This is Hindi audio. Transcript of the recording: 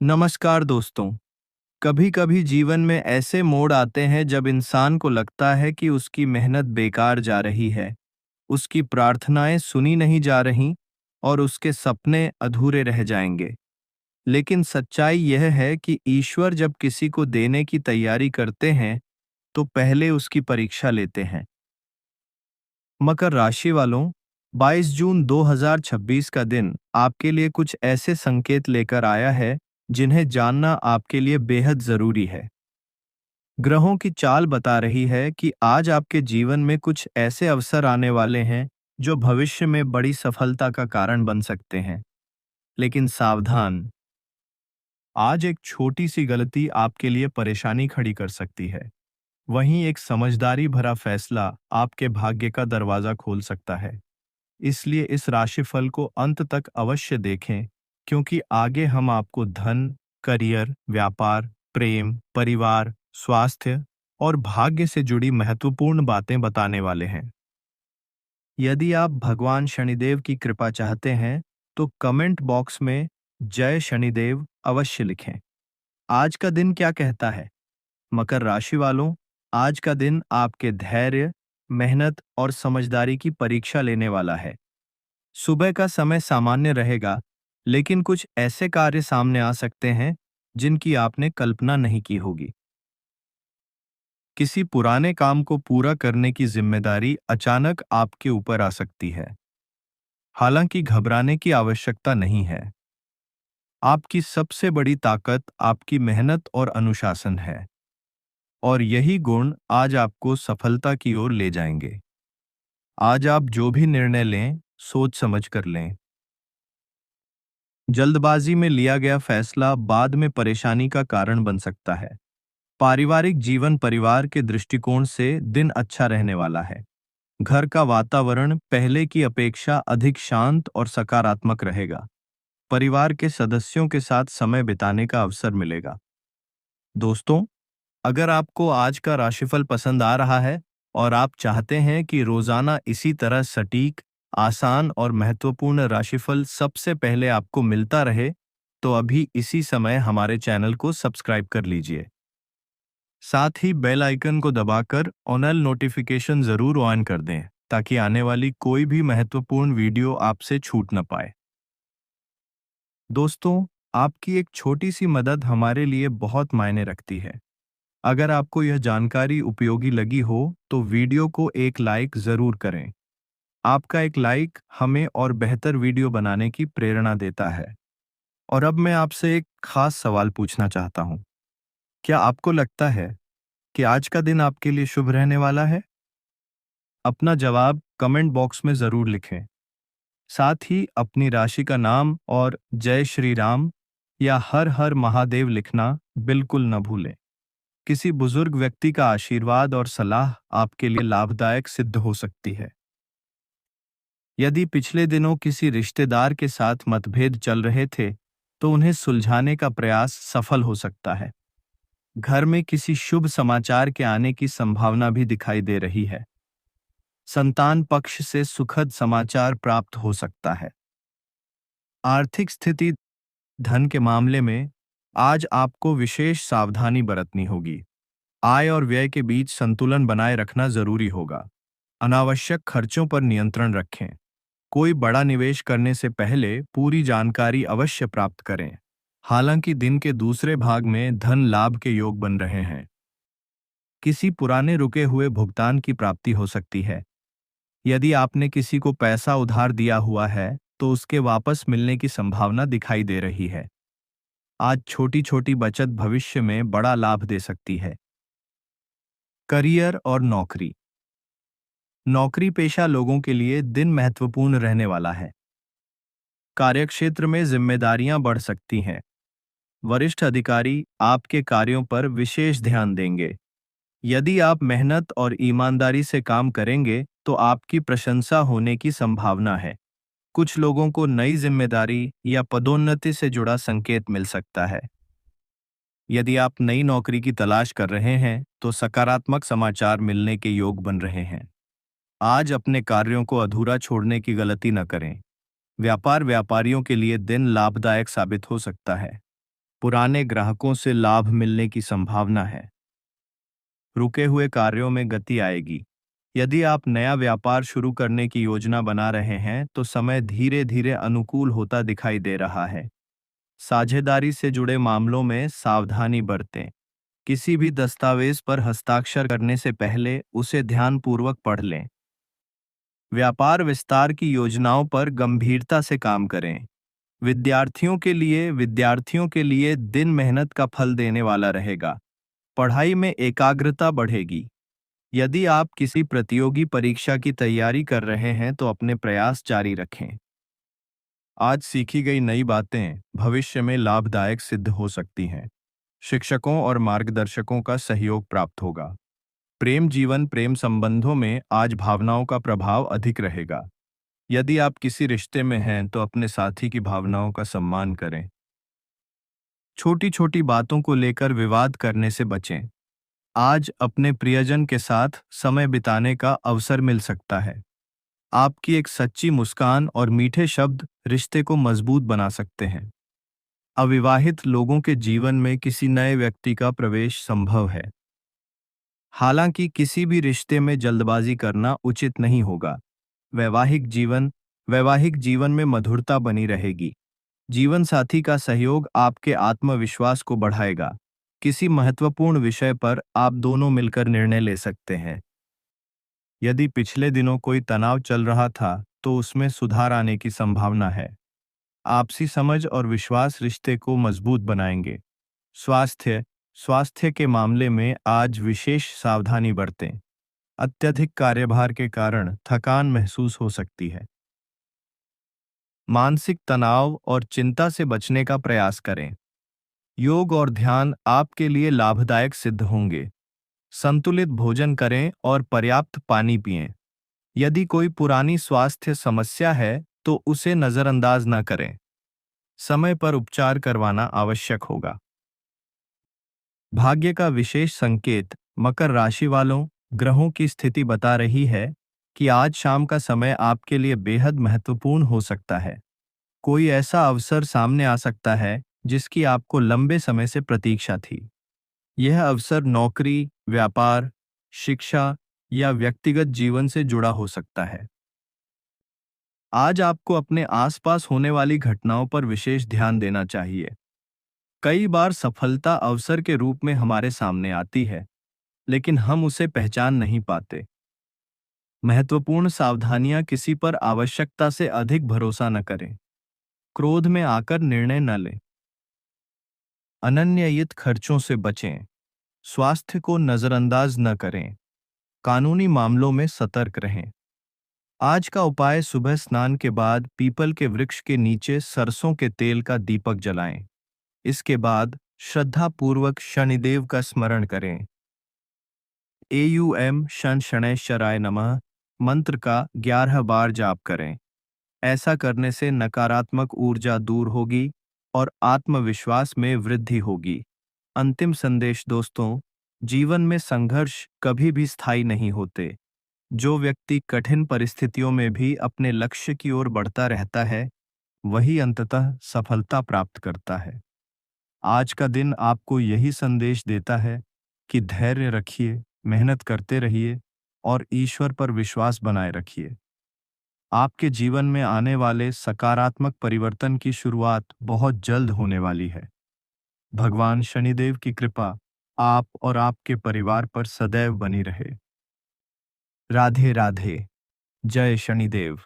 नमस्कार दोस्तों। कभी कभी जीवन में ऐसे मोड़ आते हैं जब इंसान को लगता है कि उसकी मेहनत बेकार जा रही है, उसकी प्रार्थनाएं सुनी नहीं जा रहीं और उसके सपने अधूरे रह जाएंगे। लेकिन सच्चाई यह है कि ईश्वर जब किसी को देने की तैयारी करते हैं तो पहले उसकी परीक्षा लेते हैं। मकर राशि वालों, 22 जून 2026 का दिन आपके लिए कुछ ऐसे संकेत लेकर आया है जिन्हें जानना आपके लिए बेहद जरूरी है। ग्रहों की चाल बता रही है कि आज आपके जीवन में कुछ ऐसे अवसर आने वाले हैं जो भविष्य में बड़ी सफलता का कारण बन सकते हैं। लेकिन सावधान, आज एक छोटी सी गलती आपके लिए परेशानी खड़ी कर सकती है। वहीं एक समझदारी भरा फैसला आपके भाग्य का दरवाजा खोल सकता है। इसलिए इस राशिफल को अंत तक अवश्य देखें, क्योंकि आगे हम आपको धन, करियर, व्यापार, प्रेम, परिवार, स्वास्थ्य और भाग्य से जुड़ी महत्वपूर्ण बातें बताने वाले हैं। यदि आप भगवान शनिदेव की कृपा चाहते हैं, तो कमेंट बॉक्स में जय शनिदेव अवश्य लिखें। आज का दिन क्या कहता है? मकर राशि वालों, आज का दिन आपके धैर्य, मेहनत और समझदारी की परीक्षा लेने वाला है। सुबह का समय सामान्य रहेगा, लेकिन कुछ ऐसे कार्य सामने आ सकते हैं जिनकी आपने कल्पना नहीं की होगी। किसी पुराने काम को पूरा करने की जिम्मेदारी अचानक आपके ऊपर आ सकती है। हालांकि घबराने की आवश्यकता नहीं है। आपकी सबसे बड़ी ताकत आपकी मेहनत और अनुशासन है, और यही गुण आज आपको सफलता की ओर ले जाएंगे। आज आप जो भी निर्णय लें, सोच समझ कर लें। जल्दबाजी में लिया गया फैसला बाद में परेशानी का कारण बन सकता है। पारिवारिक जीवन परिवार के दृष्टिकोण से दिन अच्छा रहने वाला है। घर का वातावरण पहले की अपेक्षा अधिक शांत और सकारात्मक रहेगा। परिवार के सदस्यों के साथ समय बिताने का अवसर मिलेगा। दोस्तों, अगर आपको आज का राशिफल पसंद आ रहा है और आप चाहते हैं कि रोजाना इसी तरह सटीक, आसान और महत्वपूर्ण राशिफल सबसे पहले आपको मिलता रहे, तो अभी इसी समय हमारे चैनल को सब्सक्राइब कर लीजिए। साथ ही बेल आइकन को दबाकर ऑल नोटिफिकेशन जरूर ऑन कर दें, ताकि आने वाली कोई भी महत्वपूर्ण वीडियो आपसे छूट न पाए। दोस्तों, आपकी एक छोटी सी मदद हमारे लिए बहुत मायने रखती है। अगर आपको यह जानकारी उपयोगी लगी हो तो वीडियो को एक लाइक जरूर करें। आपका एक लाइक हमें और बेहतर वीडियो बनाने की प्रेरणा देता है। और अब मैं आपसे एक खास सवाल पूछना चाहता हूं। क्या आपको लगता है कि आज का दिन आपके लिए शुभ रहने वाला है? अपना जवाब कमेंट बॉक्स में जरूर लिखें। साथ ही अपनी राशि का नाम और जय श्री राम या हर हर महादेव लिखना बिल्कुल न भूलें। किसी बुजुर्ग व्यक्ति का आशीर्वाद और सलाह आपके लिए लाभदायक सिद्ध हो सकती है। यदि पिछले दिनों किसी रिश्तेदार के साथ मतभेद चल रहे थे, तो उन्हें सुलझाने का प्रयास सफल हो सकता है। घर में किसी शुभ समाचार के आने की संभावना भी दिखाई दे रही है। संतान पक्ष से सुखद समाचार प्राप्त हो सकता है। आर्थिक स्थिति, धन के मामले में आज आपको विशेष सावधानी बरतनी होगी। आय और व्यय के बीच संतुलन बनाए रखना जरूरी होगा। अनावश्यक खर्चों पर नियंत्रण रखें। कोई बड़ा निवेश करने से पहले पूरी जानकारी अवश्य प्राप्त करें। हालांकि दिन के दूसरे भाग में धन लाभ के योग बन रहे हैं। किसी पुराने रुके हुए भुगतान की प्राप्ति हो सकती है। यदि आपने किसी को पैसा उधार दिया हुआ है, तो उसके वापस मिलने की संभावना दिखाई दे रही है। आज छोटी छोटी बचत भविष्य में बड़ा लाभ दे सकती है। करियर और नौकरी, नौकरी पेशा लोगों के लिए दिन महत्वपूर्ण रहने वाला है। कार्यक्षेत्र में जिम्मेदारियां बढ़ सकती हैं। वरिष्ठ अधिकारी आपके कार्यों पर विशेष ध्यान देंगे। यदि आप मेहनत और ईमानदारी से काम करेंगे तो आपकी प्रशंसा होने की संभावना है। कुछ लोगों को नई जिम्मेदारी या पदोन्नति से जुड़ा संकेत मिल सकता है। यदि आप नई नौकरी की तलाश कर रहे हैं तो सकारात्मक समाचार मिलने के योग बन रहे हैं। आज अपने कार्यों को अधूरा छोड़ने की गलती न करें। व्यापारियों के लिए दिन लाभदायक साबित हो सकता है। पुराने ग्राहकों से लाभ मिलने की संभावना है। रुके हुए कार्यों में गति आएगी। यदि आप नया व्यापार शुरू करने की योजना बना रहे हैं तो समय धीरे धीरे अनुकूल होता दिखाई दे रहा है। साझेदारी से जुड़े मामलों में सावधानी बरतें। किसी भी दस्तावेज पर हस्ताक्षर करने से पहले उसे ध्यानपूर्वक पढ़ लें। व्यापार विस्तार की योजनाओं पर गंभीरता से काम करें। विद्यार्थियों के लिए दिन मेहनत का फल देने वाला रहेगा। पढ़ाई में एकाग्रता बढ़ेगी। यदि आप किसी प्रतियोगी परीक्षा की तैयारी कर रहे हैं तो अपने प्रयास जारी रखें। आज सीखी गई नई बातें भविष्य में लाभदायक सिद्ध हो सकती हैं। शिक्षकों और मार्गदर्शकों का सहयोग प्राप्त होगा। प्रेम संबंधों में आज भावनाओं का प्रभाव अधिक रहेगा। यदि आप किसी रिश्ते में हैं तो अपने साथी की भावनाओं का सम्मान करें। छोटी छोटी बातों को लेकर विवाद करने से बचें। आज अपने प्रियजन के साथ समय बिताने का अवसर मिल सकता है। आपकी एक सच्ची मुस्कान और मीठे शब्द रिश्ते को मजबूत बना सकते हैं। अविवाहित लोगों के जीवन में किसी नए व्यक्ति का प्रवेश संभव है। हालांकि किसी भी रिश्ते में जल्दबाजी करना उचित नहीं होगा। वैवाहिक जीवन वैवाहिक जीवन में मधुरता बनी रहेगी। जीवन साथी का सहयोग आपके आत्मविश्वास को बढ़ाएगा। किसी महत्वपूर्ण विषय पर आप दोनों मिलकर निर्णय ले सकते हैं। यदि पिछले दिनों कोई तनाव चल रहा था तो उसमें सुधार आने की संभावना है। आपसी समझ और विश्वास रिश्ते को मजबूत बनाएंगे। स्वास्थ्य स्वास्थ्य के मामले में आज विशेष सावधानी बरतें। अत्यधिक कार्यभार के कारण थकान महसूस हो सकती है। मानसिक तनाव और चिंता से बचने का प्रयास करें। योग और ध्यान आपके लिए लाभदायक सिद्ध होंगे। संतुलित भोजन करें और पर्याप्त पानी पिएं। यदि कोई पुरानी स्वास्थ्य समस्या है तो उसे नजरअंदाज न करें। समय पर उपचार करवाना आवश्यक होगा। भाग्य का विशेष संकेत मकर राशि वालों, ग्रहों की स्थिति बता रही है कि आज शाम का समय आपके लिए बेहद महत्वपूर्ण हो सकता है। कोई ऐसा अवसर सामने आ सकता है जिसकी आपको लंबे समय से प्रतीक्षा थी। यह अवसर नौकरी, व्यापार, शिक्षा या व्यक्तिगत जीवन से जुड़ा हो सकता है। आज आपको अपने आसपास होने वाली घटनाओं पर विशेष ध्यान देना चाहिए। कई बार सफलता अवसर के रूप में हमारे सामने आती है, लेकिन हम उसे पहचान नहीं पाते। महत्वपूर्ण सावधानियां किसी पर आवश्यकता से अधिक भरोसा न करें। क्रोध में आकर निर्णय न लें। अनन्ययित खर्चों से बचें। स्वास्थ्य को नजरअंदाज न करें। कानूनी मामलों में सतर्क रहें। आज का उपाय सुबह स्नान के बाद पीपल के वृक्ष के नीचे सरसों के तेल का दीपक जलाएं। इसके बाद श्रद्धापूर्वक शनिदेव का स्मरण करें। एयूएम शन शनैश्चराय नमः मंत्र का 11 बार जाप करें। ऐसा करने से नकारात्मक ऊर्जा दूर होगी और आत्मविश्वास में वृद्धि होगी। अंतिम संदेश दोस्तों, जीवन में संघर्ष कभी भी स्थायी नहीं होते। जो व्यक्ति कठिन परिस्थितियों में भी अपने लक्ष्य की ओर बढ़ता रहता है, वही अंततः सफलता प्राप्त करता है। आज का दिन आपको यही संदेश देता है कि धैर्य रखिए, मेहनत करते रहिए और ईश्वर पर विश्वास बनाए रखिए। आपके जीवन में आने वाले सकारात्मक परिवर्तन की शुरुआत बहुत जल्द होने वाली है। भगवान शनिदेव की कृपा आप और आपके परिवार पर सदैव बनी रहे। राधे राधे। जय शनिदेव।